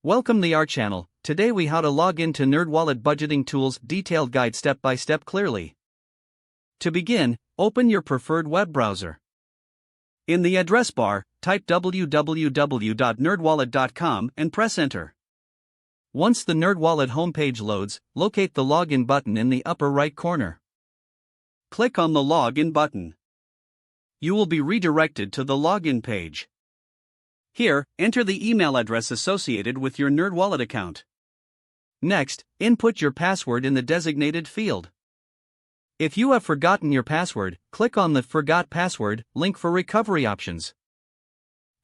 Welcome to our channel. Today we how to log into NerdWallet budgeting tools detailed guide step by step clearly. To begin, open your preferred web browser. In the address bar, type www.nerdwallet.com and press enter. Once the NerdWallet homepage loads, locate the login button in the upper right corner. Click on the login button. You will be redirected to the login page. Here, enter the email address associated with your NerdWallet account. Next, input your password in the designated field. If you have forgotten your password, click on the Forgot Password link for recovery options.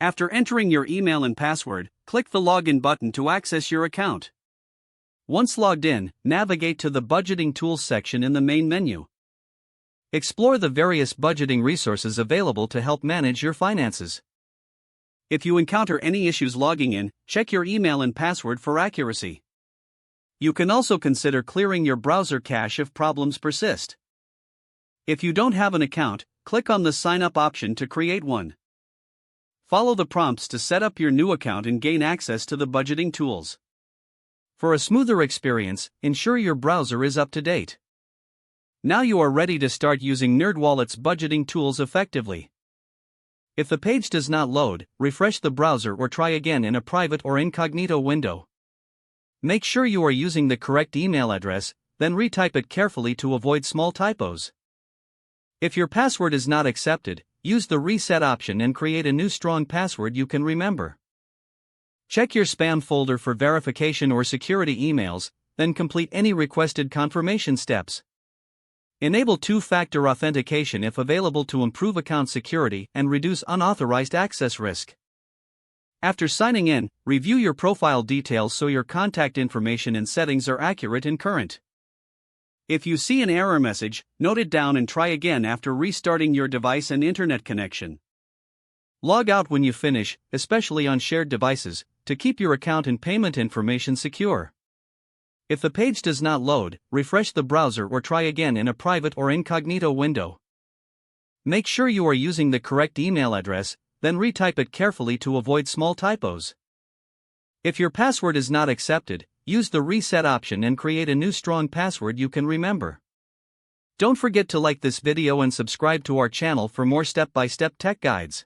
After entering your email and password, click the Login button to access your account. Once logged in, navigate to the Budgeting Tools section in the main menu. Explore the various budgeting resources available to help manage your finances. If you encounter any issues logging in, check your email and password for accuracy. You can also consider clearing your browser cache if problems persist. If you don't have an account, click on the Sign Up option to create one. Follow the prompts to set up your new account and gain access to the budgeting tools. For a smoother experience, ensure your browser is up to date. Now you are ready to start using NerdWallet's budgeting tools effectively. If the page does not load, refresh the browser or try again in a private or incognito window. Make sure you are using the correct email address, then retype it carefully to avoid small typos. If your password is not accepted, use the reset option and create a new strong password you can remember. Check your spam folder for verification or security emails, then complete any requested confirmation steps. Enable two-factor authentication if available to improve account security and reduce unauthorized access risk. After signing in, review your profile details so your contact information and settings are accurate and current. If you see an error message, note it down and try again after restarting your device and internet connection. Log out when you finish, especially on shared devices, to keep your account and payment information secure. If the page does not load, refresh the browser or try again in a private or incognito window. Make sure you are using the correct email address, then retype it carefully to avoid small typos. If your password is not accepted, use the reset option and create a new strong password you can remember. Don't forget to like this video and subscribe to our channel for more step-by-step tech guides.